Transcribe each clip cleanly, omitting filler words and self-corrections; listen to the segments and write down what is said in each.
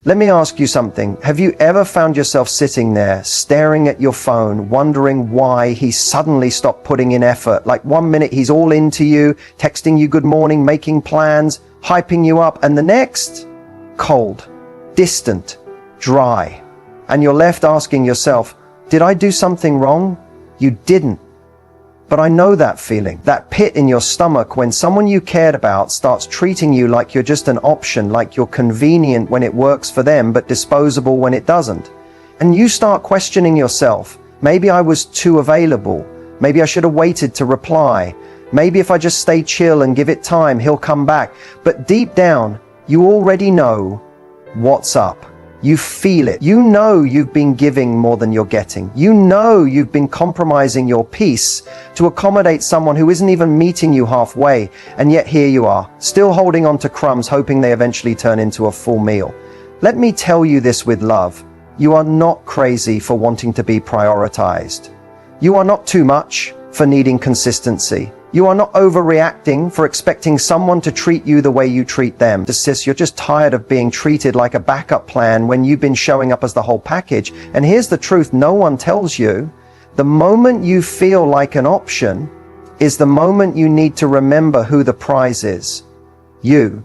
Let me ask you something. Have you ever found yourself sitting there, staring at your phone, wondering why he suddenly stopped putting in effort? Like one minute he's all into you, texting you good morning, making plans, hyping you up, and the next, cold, distant, dry. And you're left asking yourself, did I do something wrong? You didn't. But I know that feeling, that pit in your stomach when someone you cared about starts treating you like you're just an option, like you're convenient when it works for them, but disposable when it doesn't. And you start questioning yourself. Maybe I was too available. Maybe I should have waited to reply. Maybe if I just stay chill and give it time, he'll come back. But deep down, you already know what's up. You feel it. You know you've been giving more than you're getting. You know you've been compromising your peace to accommodate someone who isn't even meeting you halfway. And yet here you are, still holding on to crumbs, hoping they eventually turn into a full meal. Let me tell you this with love. You are not crazy for wanting to be prioritized. You are not too much for needing consistency. You are not overreacting for expecting someone to treat you the way you treat them. Sis, you're just tired of being treated like a backup plan when you've been showing up as the whole package. And here's the truth no one tells you. The moment you feel like an option is the moment you need to remember who the prize is. You.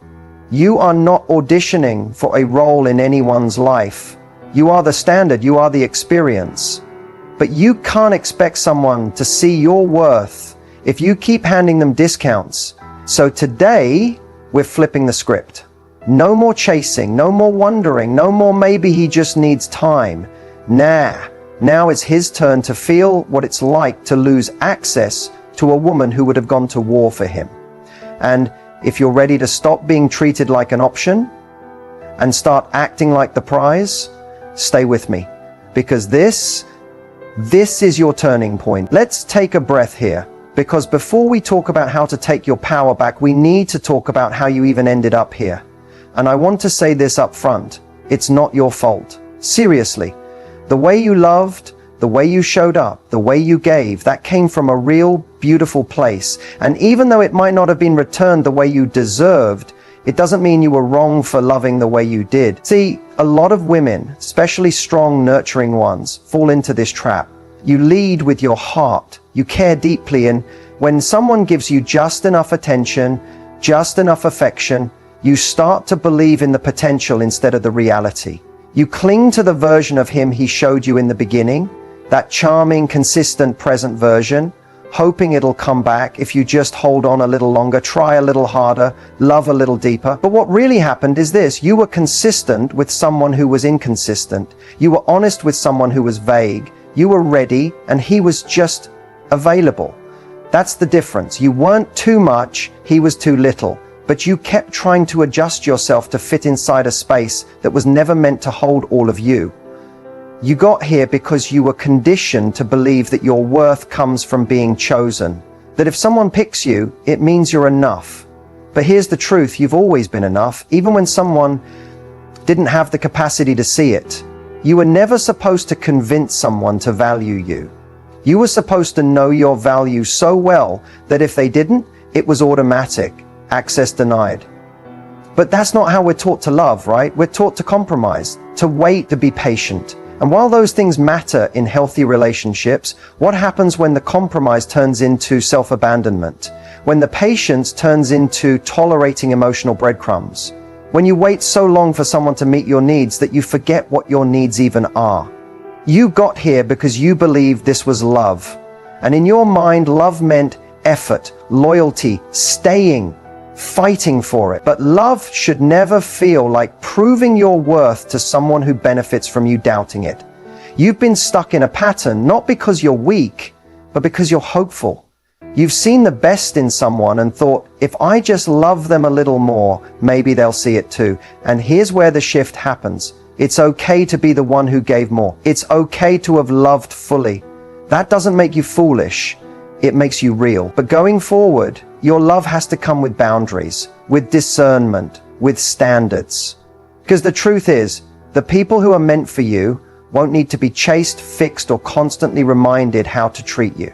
You are not auditioning for a role in anyone's life. You are the standard. You are the experience. But you can't expect someone to see your worth if you keep handing them discounts. So today, we're flipping the script. No more chasing, no more wondering, no more maybe he just needs time. Nah, now it's his turn to feel what it's like to lose access to a woman who would have gone to war for him. And if you're ready to stop being treated like an option and start acting like the prize, stay with me. Because this is your turning point. Let's take a breath here. Because before we talk about how to take your power back, we need to talk about how you even ended up here. And I want to say this up front. It's not your fault. Seriously. The way you loved, the way you showed up, the way you gave, that came from a real, beautiful place. And even though it might not have been returned the way you deserved, it doesn't mean you were wrong for loving the way you did. See, a lot of women, especially strong, nurturing ones, fall into this trap. You lead with your heart. You care deeply, and when someone gives you just enough attention, just enough affection, you start to believe in the potential instead of the reality. You cling to the version of him he showed you in the beginning, that charming, consistent, present version, hoping it'll come back if you just hold on a little longer, try a little harder, love a little deeper. But what really happened is this: you were consistent with someone who was inconsistent. You were honest with someone who was vague. You were ready, and he was just available. That's the difference. You weren't too much, he was too little. But you kept trying to adjust yourself to fit inside a space that was never meant to hold all of you. You got here because you were conditioned to believe that your worth comes from being chosen. That if someone picks you, it means you're enough. But here's the truth, you've always been enough, even when someone didn't have the capacity to see it. You were never supposed to convince someone to value you. You were supposed to know your value so well that if they didn't, it was automatic, access denied. But that's not how we're taught to love, right? We're taught to compromise, to wait, to be patient. And while those things matter in healthy relationships, what happens when the compromise turns into self-abandonment? When the patience turns into tolerating emotional breadcrumbs? When you wait so long for someone to meet your needs that you forget what your needs even are. You got here because you believed this was love. And in your mind, love meant effort, loyalty, staying, fighting for it. But love should never feel like proving your worth to someone who benefits from you doubting it. You've been stuck in a pattern, not because you're weak, but because you're hopeful. You've seen the best in someone and thought, if I just love them a little more, maybe they'll see it too. And here's where the shift happens. It's okay to be the one who gave more. It's okay to have loved fully. That doesn't make you foolish. It makes you real. But going forward, your love has to come with boundaries, with discernment, with standards. Because the truth is, the people who are meant for you won't need to be chased, fixed, or constantly reminded how to treat you.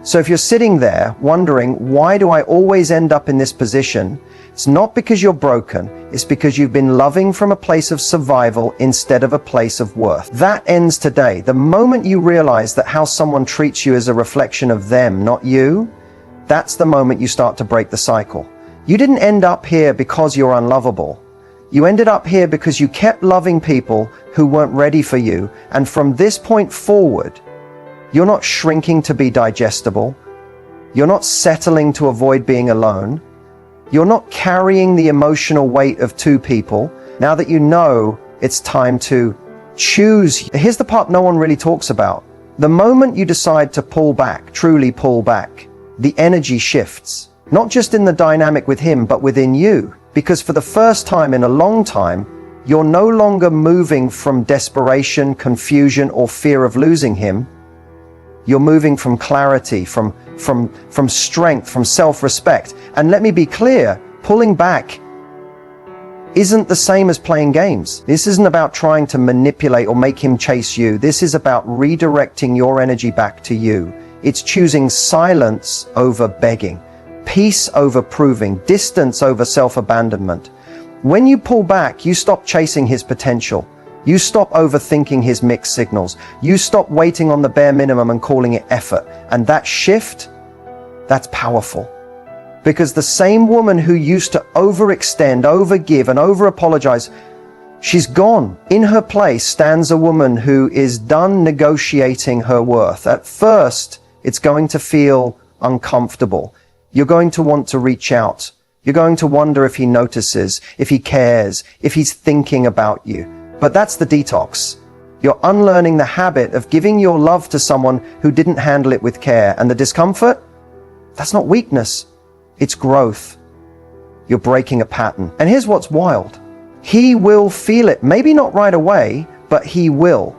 So if you're sitting there wondering, why do I always end up in this position? It's not because you're broken. It's because you've been loving from a place of survival instead of a place of worth. That ends today. The moment you realize that how someone treats you is a reflection of them, not you, that's the moment you start to break the cycle. You didn't end up here because you're unlovable. You ended up here because you kept loving people who weren't ready for you. And from this point forward, you're not shrinking to be digestible. You're not settling to avoid being alone. You're not carrying the emotional weight of two people. Now that you know it's time to choose. Here's the part no one really talks about. The moment you decide to pull back, truly pull back, the energy shifts. Not just in the dynamic with him, but within you. Because for the first time in a long time, you're no longer moving from desperation, confusion, or fear of losing him. You're moving from clarity, from strength, from self-respect. And let me be clear, pulling back isn't the same as playing games. This isn't about trying to manipulate or make him chase you. This is about redirecting your energy back to you. It's choosing silence over begging, peace over proving, distance over self-abandonment. When you pull back, you stop chasing his potential. You stop overthinking his mixed signals. You stop waiting on the bare minimum and calling it effort. And that shift, that's powerful. Because the same woman who used to overextend, overgive, and over-apologize, she's gone. In her place stands a woman who is done negotiating her worth. At first, it's going to feel uncomfortable. You're going to want to reach out. You're going to wonder if he notices, if he cares, if he's thinking about you. But that's the detox. You're unlearning the habit of giving your love to someone who didn't handle it with care. And the discomfort? That's not weakness. It's growth. You're breaking a pattern. And here's what's wild. He will feel it. Maybe not right away, but he will.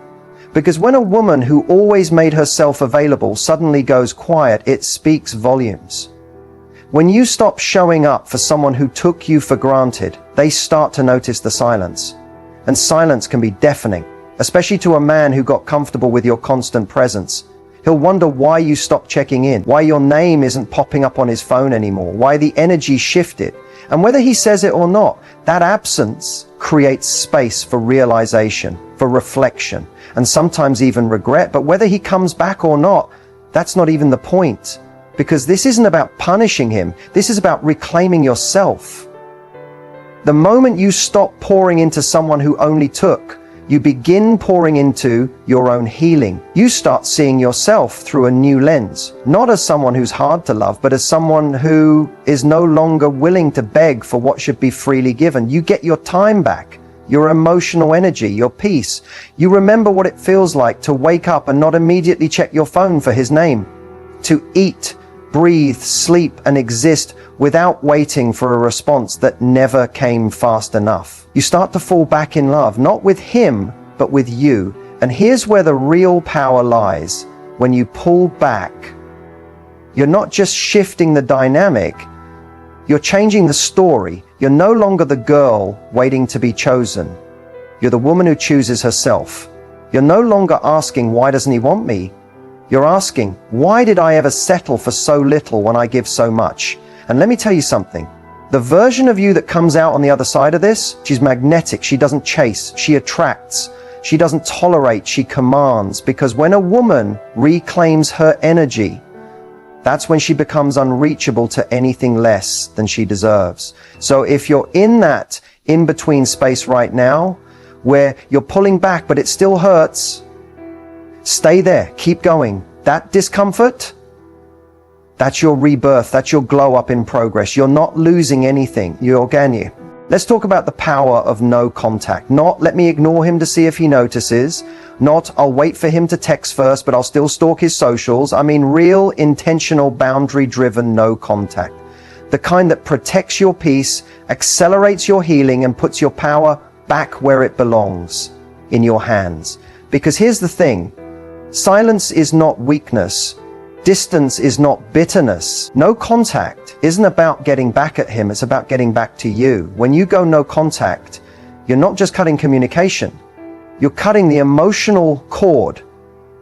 Because when a woman who always made herself available suddenly goes quiet, it speaks volumes. When you stop showing up for someone who took you for granted, they start to notice the silence. And silence can be deafening, especially to a man who got comfortable with your constant presence. He'll wonder why you stopped checking in, why your name isn't popping up on his phone anymore, why the energy shifted. And whether he says it or not, that absence creates space for realization, for reflection, and sometimes even regret. But whether he comes back or not, that's not even the point. Because this isn't about punishing him. This is about reclaiming yourself. The moment you stop pouring into someone who only took, you begin pouring into your own healing. You start seeing yourself through a new lens, not as someone who's hard to love, but as someone who is no longer willing to beg for what should be freely given. You get your time back, your emotional energy, your peace. You remember what it feels like to wake up and not immediately check your phone for his name, to eat, breathe, sleep, and exist without waiting for a response that never came fast enough. You start to fall back in love, not with him, but with you. And here's where the real power lies. When you pull back, you're not just shifting the dynamic, you're changing the story. You're no longer the girl waiting to be chosen. You're the woman who chooses herself. You're no longer asking, why doesn't he want me? You're asking, why did I ever settle for so little when I give so much? And let me tell you something. The version of you that comes out on the other side of this, she's magnetic. She doesn't chase. She attracts. She doesn't tolerate. She commands. Because when a woman reclaims her energy, that's when she becomes unreachable to anything less than she deserves. So if you're in that in-between space right now, where you're pulling back, but it still hurts, stay there, keep going. That discomfort, that's your rebirth, that's your glow up in progress. You're not losing anything, you're organic. Let's talk about the power of no contact. Not, let me ignore him to see if he notices. Not, I'll wait for him to text first, but I'll still stalk his socials. I mean real, intentional, boundary-driven no contact. The kind that protects your peace, accelerates your healing, and puts your power back where it belongs, in your hands. Because here's the thing. Silence is not weakness. Distance is not bitterness. No contact isn't about getting back at him, it's about getting back to you. When you go no contact, you're not just cutting communication, you're cutting the emotional cord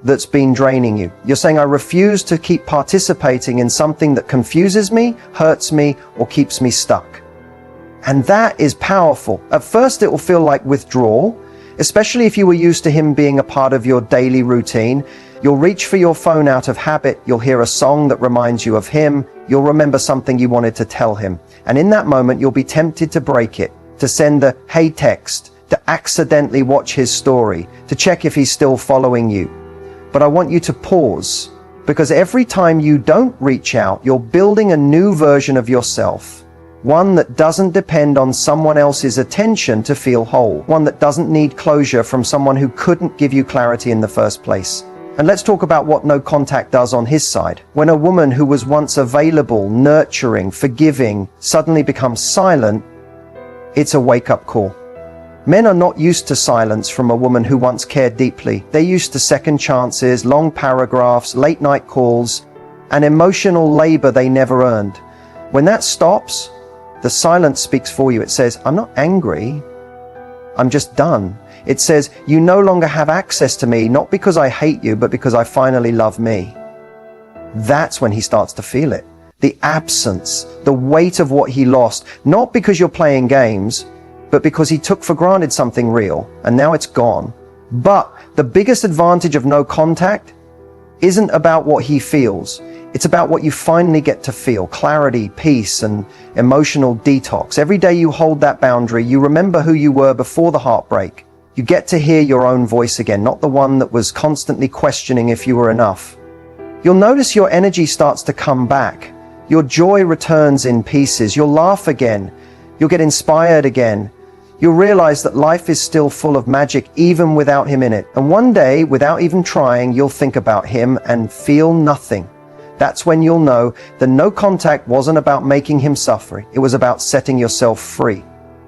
that's been draining you. You're saying, I refuse to keep participating in something that confuses me, hurts me, or keeps me stuck. And that is powerful. At first, it will feel like withdrawal, especially if you were used to him being a part of your daily routine. You'll reach for your phone out of habit. You'll hear a song that reminds you of him. You'll remember something you wanted to tell him. And in that moment, you'll be tempted to break it, to send the hey text, to accidentally watch his story, to check if he's still following you. But I want you to pause, because every time you don't reach out, you're building a new version of yourself. One that doesn't depend on someone else's attention to feel whole. One that doesn't need closure from someone who couldn't give you clarity in the first place. And let's talk about what no contact does on his side. When a woman who was once available, nurturing, forgiving, suddenly becomes silent, it's a wake-up call. Men are not used to silence from a woman who once cared deeply. They're used to second chances, long paragraphs, late-night calls, and emotional labor they never earned. When that stops, the silence speaks for you. It says, I'm not angry, I'm just done. It says, you no longer have access to me, not because I hate you, but because I finally love me. That's when he starts to feel it. The absence, the weight of what he lost, not because you're playing games, but because he took for granted something real, and now it's gone. But the biggest advantage of no contact isn't about what he feels. It's about what you finally get to feel, clarity, peace, and emotional detox. Every day you hold that boundary, you remember who you were before the heartbreak. You get to hear your own voice again, not the one that was constantly questioning if you were enough. You'll notice your energy starts to come back. Your joy returns in pieces. You'll laugh again. You'll get inspired again. You'll realize that life is still full of magic even without him in it. And one day, without even trying, you'll think about him and feel nothing. That's when you'll know that no contact wasn't about making him suffer. It was about setting yourself free.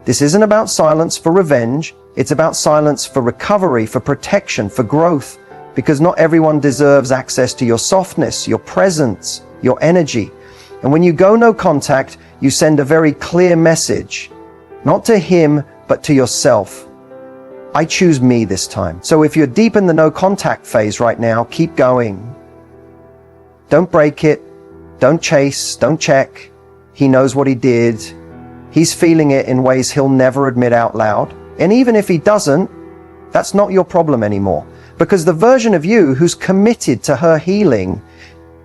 This isn't about silence for revenge. It's about silence for recovery, for protection, for growth. Because not everyone deserves access to your softness, your presence, your energy. And when you go no contact, you send a very clear message. Not to him, but to yourself. I choose me this time. So if you're deep in the no contact phase right now, keep going. Don't break it. Don't chase. Don't check. He knows what he did. He's feeling it in ways he'll never admit out loud. And even if he doesn't, that's not your problem anymore. Because the version of you who's committed to her healing,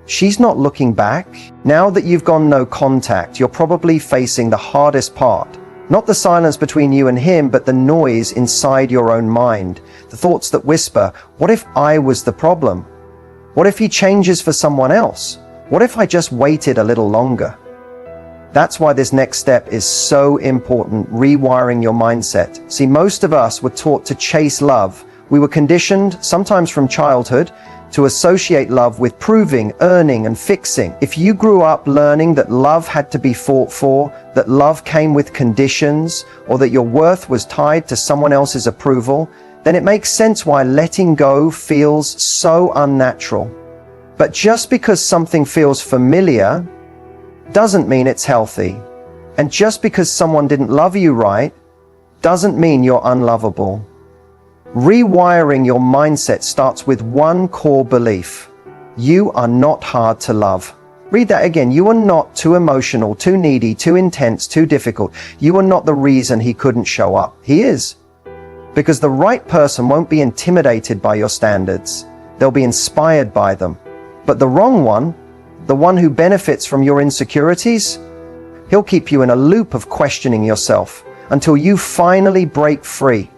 she's not looking back. Now that you've gone no contact, you're probably facing the hardest part. Not the silence between you and him, but the noise inside your own mind. The thoughts that whisper, what if I was the problem? What if he changes for someone else? What if I just waited a little longer? That's why this next step is so important, rewiring your mindset. See, most of us were taught to chase love. We were conditioned, sometimes from childhood, to associate love with proving, earning, and fixing. If you grew up learning that love had to be fought for, that love came with conditions, or that your worth was tied to someone else's approval, then it makes sense why letting go feels so unnatural. But just because something feels familiar doesn't mean it's healthy. And just because someone didn't love you right doesn't mean you're unlovable. Rewiring your mindset starts with one core belief. You are not hard to love. Read that again. You are not too emotional, too needy, too intense, too difficult. You are not the reason he couldn't show up. He is. Because the right person won't be intimidated by your standards. They'll be inspired by them. But the wrong one, the one who benefits from your insecurities, he'll keep you in a loop of questioning yourself until you finally break free.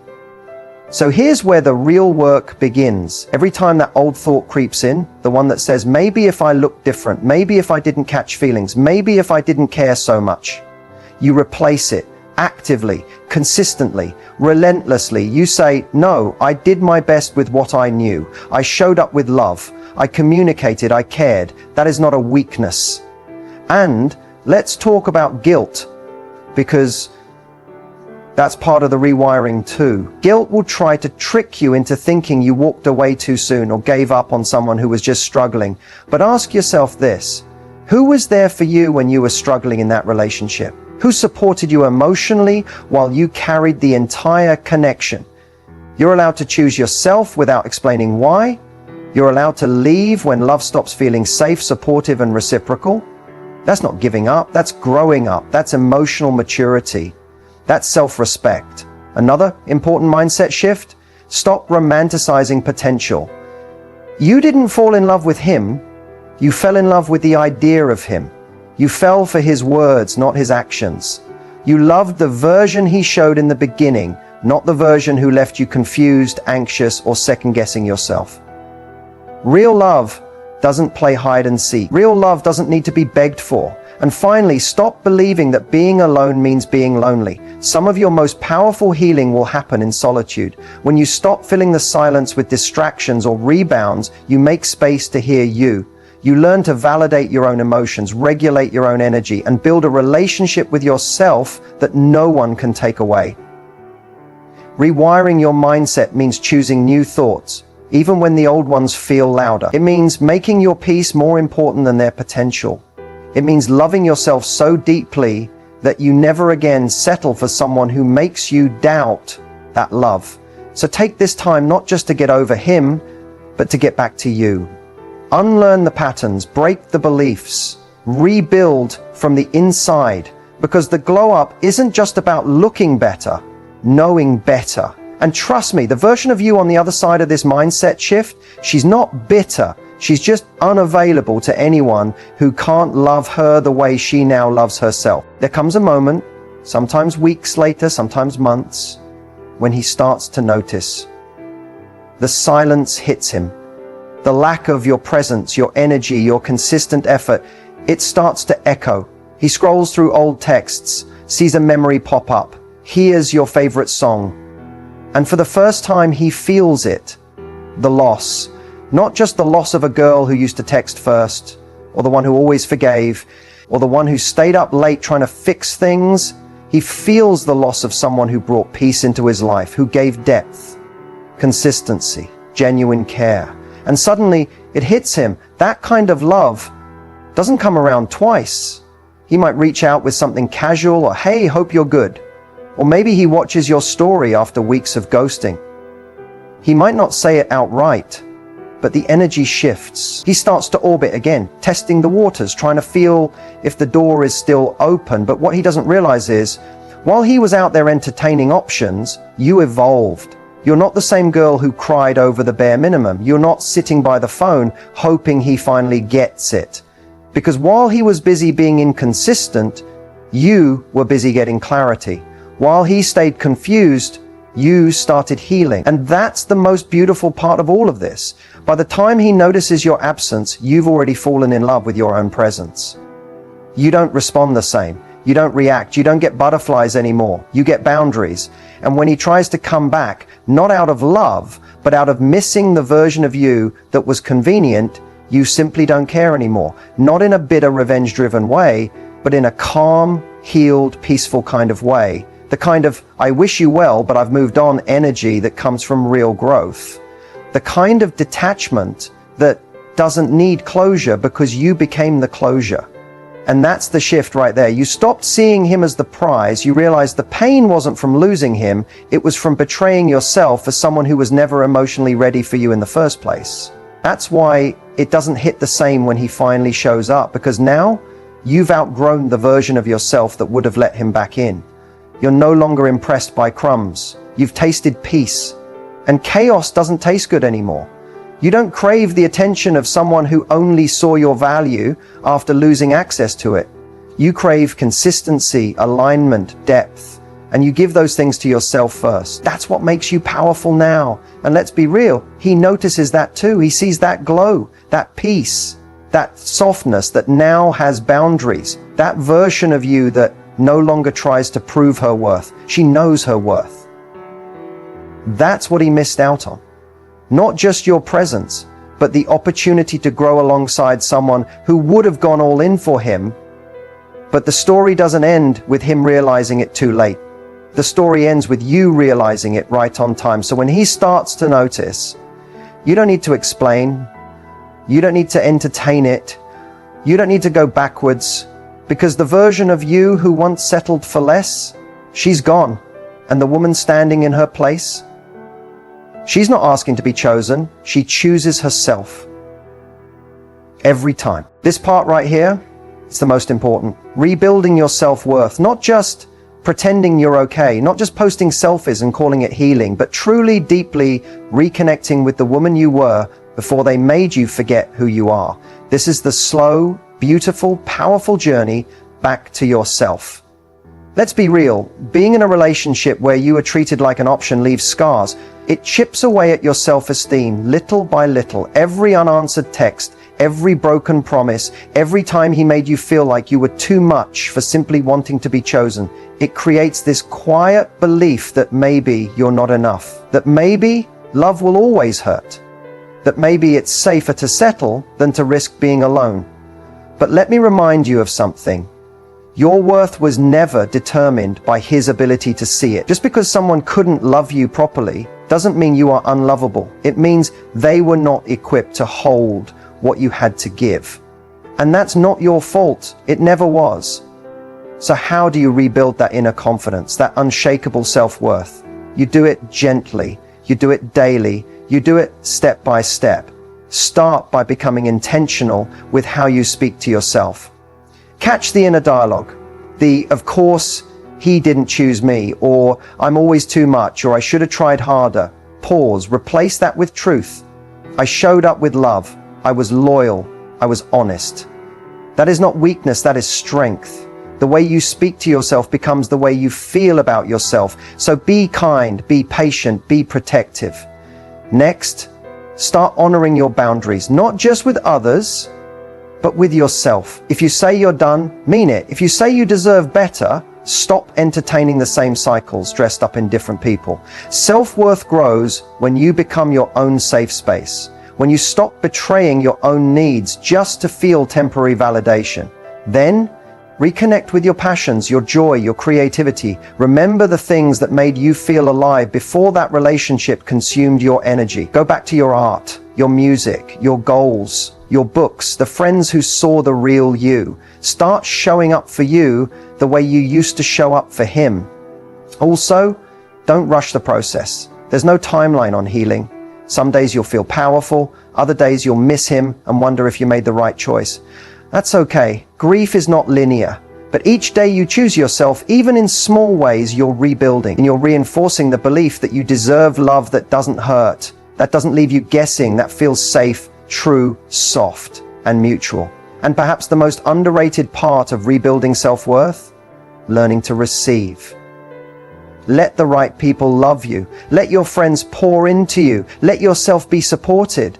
So here's where the real work begins. Every time that old thought creeps in, the one that says, maybe if I looked different, maybe if I didn't catch feelings, maybe if I didn't care so much, you replace it actively, consistently, relentlessly. You say, no, I did my best with what I knew. I showed up with love. I communicated, I cared. That is not a weakness. And let's talk about guilt, because that's part of the rewiring too. Guilt will try to trick you into thinking you walked away too soon or gave up on someone who was just struggling. But ask yourself this: who was there for you when you were struggling in that relationship? Who supported you emotionally while you carried the entire connection? You're allowed to choose yourself without explaining why, You're allowed to leave when love stops feeling safe, supportive, and reciprocal. That's not giving up, that's growing up. That's emotional maturity. That's self-respect. Another important mindset shift: stop romanticizing potential. You didn't fall in love with him, you fell in love with the idea of him. You fell for his words, not his actions. You loved the version he showed in the beginning, not the version who left you confused, anxious, or second-guessing yourself. Real love doesn't play hide and seek. Real love doesn't need to be begged for. And finally, stop believing that being alone means being lonely. Some of your most powerful healing will happen in solitude. When you stop filling the silence with distractions or rebounds, you make space to hear you. You learn to validate your own emotions, regulate your own energy, and build a relationship with yourself that no one can take away. Rewiring your mindset means choosing new thoughts, even when the old ones feel louder. It means making your peace more important than their potential. It means loving yourself so deeply that you never again settle for someone who makes you doubt that love. So take this time not just to get over him, but to get back to you. Unlearn the patterns, break the beliefs, rebuild from the inside, because the glow up isn't just about looking better, knowing better. And trust me, the version of you on the other side of this mindset shift, she's not bitter. She's just unavailable to anyone who can't love her the way she now loves herself. There comes a moment, sometimes weeks later, sometimes months, when he starts to notice. The silence hits him. The lack of your presence, your energy, your consistent effort, it starts to echo. He scrolls through old texts, sees a memory pop up, hears your favorite song. And for the first time, he feels it. The loss. Not just the loss of a girl who used to text first, or the one who always forgave, or the one who stayed up late trying to fix things. He feels the loss of someone who brought peace into his life, who gave depth, consistency, genuine care. And suddenly it hits him. That kind of love doesn't come around twice. He might reach out with something casual, or hey, hope you're good. Or maybe he watches your story after weeks of ghosting. He might not say it outright, but the energy shifts. He starts to orbit again, testing the waters, trying to feel if the door is still open. But what he doesn't realize is, while he was out there entertaining options, you evolved. You're not the same girl who cried over the bare minimum. You're not sitting by the phone hoping he finally gets it. Because while he was busy being inconsistent, you were busy getting clarity. While he stayed confused, you started healing. And that's the most beautiful part of all of this. By the time he notices your absence, you've already fallen in love with your own presence. You don't respond the same. You don't react. You don't get butterflies anymore. You get boundaries. And when he tries to come back, not out of love, but out of missing the version of you that was convenient, you simply don't care anymore. Not in a bitter, revenge-driven way, but in a calm, healed, peaceful kind of way. The kind of, I wish you well, but I've moved on energy that comes from real growth. The kind of detachment that doesn't need closure because you became the closure. And that's the shift right there. You stopped seeing him as the prize. You realized the pain wasn't from losing him. It was from betraying yourself as someone who was never emotionally ready for you in the first place. That's why it doesn't hit the same when he finally shows up, because now you've outgrown the version of yourself that would have let him back in. You're no longer impressed by crumbs. You've tasted peace. And chaos doesn't taste good anymore. You don't crave the attention of someone who only saw your value after losing access to it. You crave consistency, alignment, depth, and you give those things to yourself first. That's what makes you powerful now. And let's be real, he notices that too. He sees that glow, that peace, that softness that now has boundaries, that version of you that no longer tries to prove her worth. She knows her worth. That's what he missed out on. Not just your presence, but the opportunity to grow alongside someone who would have gone all in for him. But the story doesn't end with him realizing it too late. The story ends with you realizing it right on time. So when he starts to notice, you don't need to explain. You don't need to entertain it. You don't need to go backwards, because the version of you who once settled for less, she's gone. And the woman standing in her place, She's not asking to be chosen. She chooses herself. Every time. This part right here, it's the most important. Rebuilding your self-worth, not just pretending you're okay, not just posting selfies and calling it healing, but truly, deeply reconnecting with the woman you were before they made you forget who you are. This is the slow, beautiful, powerful journey back to yourself. Let's be real. Being in a relationship where you are treated like an option leaves scars. It chips away at your self-esteem little by little. Every unanswered text, every broken promise, every time he made you feel like you were too much for simply wanting to be chosen. It creates this quiet belief that maybe you're not enough, that maybe love will always hurt, that maybe it's safer to settle than to risk being alone. But let me remind you of something. Your worth was never determined by his ability to see it. Just because someone couldn't love you properly doesn't mean you are unlovable. It means they were not equipped to hold what you had to give. And that's not your fault. It never was. So how do you rebuild that inner confidence, that unshakable self-worth? You do it gently. You do it daily. You do it step by step. Start by becoming intentional with how you speak to yourself. Catch the inner dialogue. Of course, he didn't choose me, or I'm always too much, or I should have tried harder. Pause. Replace that with truth. I showed up with love. I was loyal. I was honest. That is not weakness, that is strength. The way you speak to yourself becomes the way you feel about yourself. So be kind, be patient, be protective. Next, start honoring your boundaries, not just with others, but with yourself. If you say you're done, mean it. If you say you deserve better, stop entertaining the same cycles dressed up in different people. Self-worth grows when you become your own safe space, when you stop betraying your own needs just to feel temporary validation. Then, reconnect with your passions, your joy, your creativity. Remember the things that made you feel alive before that relationship consumed your energy. Go back to your art, your music, your goals, your books, the friends who saw the real you. Start showing up for you the way you used to show up for him. Also, don't rush the process. There's no timeline on healing. Some days you'll feel powerful, other days you'll miss him and wonder if you made the right choice. That's okay. Grief is not linear. But each day you choose yourself, even in small ways, you're rebuilding and you're reinforcing the belief that you deserve love that doesn't hurt, that doesn't leave you guessing, that feels safe, true, soft, and mutual. And perhaps the most underrated part of rebuilding self-worth? Learning to receive. Let the right people love you. Let your friends pour into you. Let yourself be supported.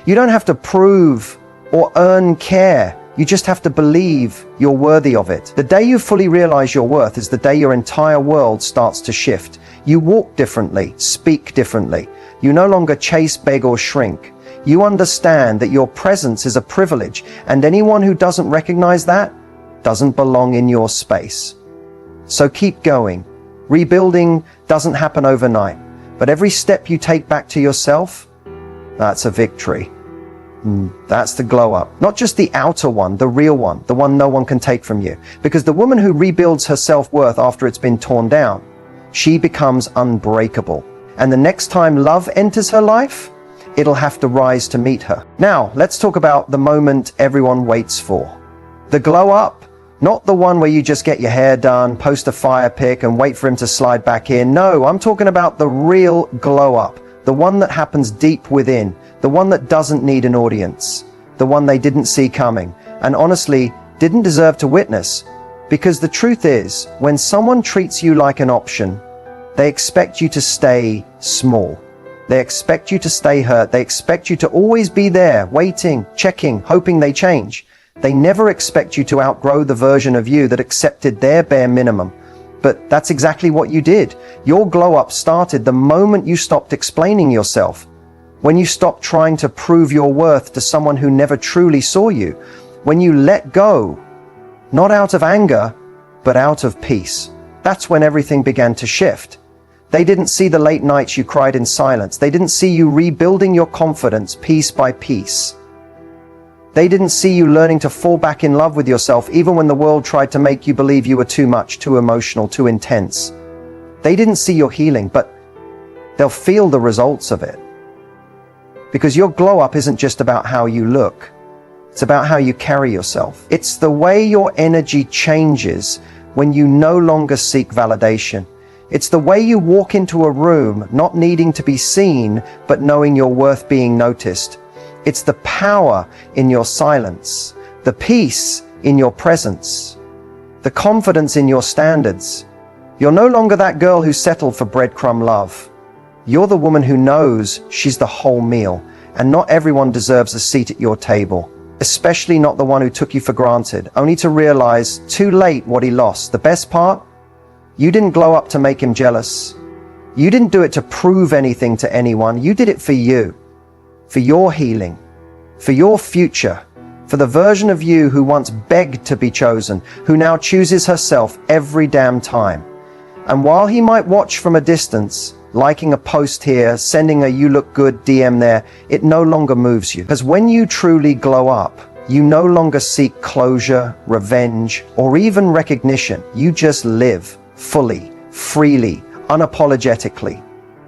You don't have to prove or earn care. You just have to believe you're worthy of it. The day you fully realize your worth is the day your entire world starts to shift. You walk differently, speak differently. You no longer chase, beg, or shrink. You understand that your presence is a privilege, and anyone who doesn't recognize that doesn't belong in your space. So keep going. Rebuilding doesn't happen overnight, but every step you take back to yourself, that's a victory. That's the glow up. Not just the outer one, the real one, the one no one can take from you. Because the woman who rebuilds her self-worth after it's been torn down, she becomes unbreakable. And the next time love enters her life, it'll have to rise to meet her. Now, let's talk about the moment everyone waits for. The glow up, not the one where you just get your hair done, post a fire pic and wait for him to slide back in. No, I'm talking about the real glow up, the one that happens deep within, the one that doesn't need an audience, the one they didn't see coming, and honestly, didn't deserve to witness. Because the truth is, when someone treats you like an option, they expect you to stay small. They expect you to stay hurt. They expect you to always be there, waiting, checking, hoping they change. They never expect you to outgrow the version of you that accepted their bare minimum. But that's exactly what you did. Your glow up started the moment you stopped explaining yourself. When you stopped trying to prove your worth to someone who never truly saw you. When you let go, not out of anger, but out of peace. That's when everything began to shift. They didn't see the late nights you cried in silence. They didn't see you rebuilding your confidence piece by piece. They didn't see you learning to fall back in love with yourself even when the world tried to make you believe you were too much, too emotional, too intense. They didn't see your healing, but they'll feel the results of it. Because your glow up isn't just about how you look. It's about how you carry yourself. It's the way your energy changes when you no longer seek validation. It's the way you walk into a room not needing to be seen, but knowing you're worth being noticed. It's the power in your silence, the peace in your presence, the confidence in your standards. You're no longer that girl who settled for breadcrumb love. You're the woman who knows she's the whole meal, and not everyone deserves a seat at your table. Especially not the one who took you for granted, only to realize too late what he lost. The best part? You didn't glow up to make him jealous. You didn't do it to prove anything to anyone. You did it for you, for your healing, for your future, for the version of you who once begged to be chosen, who now chooses herself every damn time. And while he might watch from a distance, liking a post here, sending a "you look good" DM there, it no longer moves you. Because when you truly glow up, you no longer seek closure, revenge, or even recognition. You just live fully, freely, unapologetically.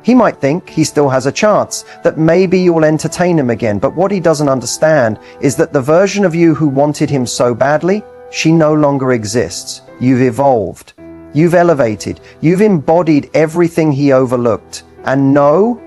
He might think he still has a chance, that maybe you'll entertain him again, but what he doesn't understand is that the version of you who wanted him so badly, she no longer exists. You've evolved. You've elevated. You've embodied everything he overlooked. And no,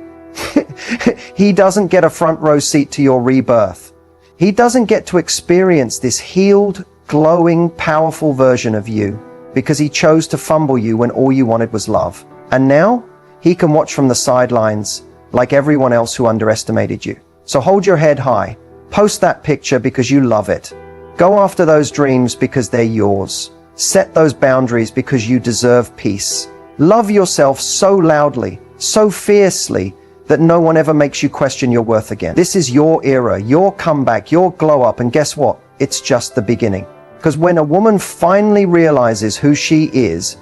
he doesn't get a front row seat to your rebirth. He doesn't get to experience this healed, glowing, powerful version of you because he chose to fumble you when all you wanted was love. And now he can watch from the sidelines like everyone else who underestimated you. So hold your head high. Post that picture because you love it. Go after those dreams because they're yours. Set those boundaries because you deserve peace. Love yourself so loudly, so fiercely, that no one ever makes you question your worth again. This is your era, your comeback, your glow up, and guess what? It's just the beginning. Because when a woman finally realizes who she is,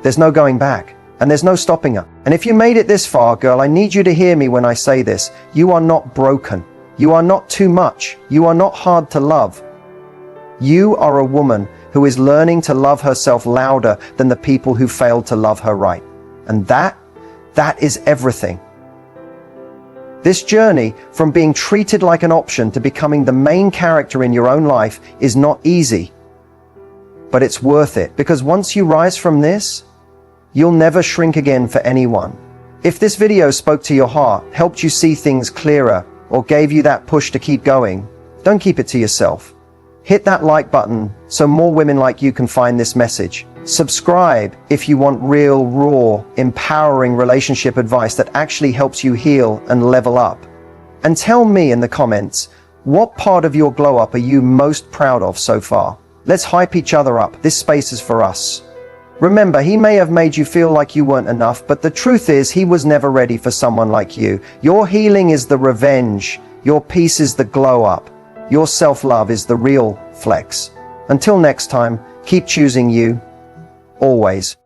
there's no going back, and there's no stopping her. And if you made it this far, girl, I need you to hear me when I say this. You are not broken. You are not too much. You are not hard to love. You are a woman who is learning to love herself louder than the people who failed to love her right. And that is everything. This journey from being treated like an option to becoming the main character in your own life is not easy, but it's worth it, because once you rise from this, you'll never shrink again for anyone. If this video spoke to your heart, helped you see things clearer, or gave you that push to keep going, don't keep it to yourself. Hit that like button so more women like you can find this message. Subscribe if you want real, raw, empowering relationship advice that actually helps you heal and level up. And tell me in the comments, what part of your glow up are you most proud of so far? Let's hype each other up. This space is for us. Remember, he may have made you feel like you weren't enough, but the truth is he was never ready for someone like you. Your healing is the revenge. Your peace is the glow up. Your self-love is the real flex. Until next time, keep choosing you, always.